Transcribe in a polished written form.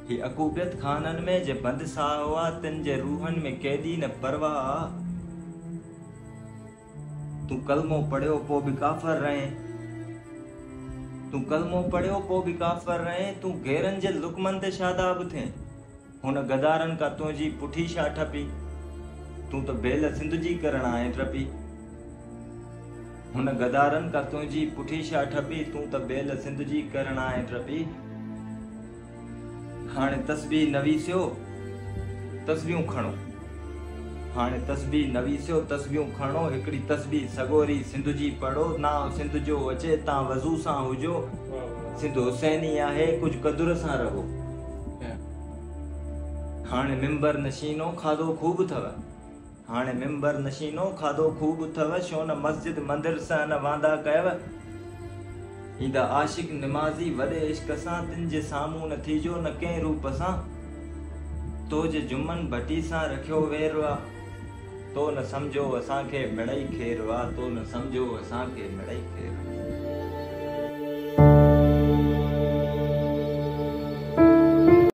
ही अकूबियत खानन में जे बंद सा हुआ तिन जे रूहन में कैदी न परवाह। तू कलमो पढ़ियो पो भी काफर रहे, तू कलमो पढ़ियो पो भी काफर रहे, तू घेरन जे लुकमन ते शादाब थे। हुन गदारन का तुझी पुठी शा ठपी, तू तो बेल सिंध जी करण आए ट्रपी। हुन गदारन का तुझी पुठी शा ठपी, तू तो बेल सिंध जी करण आए ट्रपी। हाणे तस्बीह नवीसियो तस्बीहूं खणो, हाणे तस्बीह नवीसियो तस्बीहूं खणो। हिकड़ी तस्बीह सगोरी सिंध जी पढ़ो, नाव सिंध जो अचे ता वज़ू सां हुजो। सिंध हुसैनी आहे कुछ कदुर सां रहो। हाणे मिंबर नशीनो खाधो खूब थव, हाणे मिंबर नशीनो खाधो खूब थव। छो न मस्जिद मंदिर सां न वांदा कयव। ईंदा आशिक निमाज़ी वॾे इश्क सां, तिन जे साम्हूं न थीजो न कंहिं रूप सां। तो जे जुमन भटी सां रखियो वेरवा, तो न सम्झो असांखे मिड़ई खेरवा, तो न सम्झो असांखे मिड़ई खेरवा।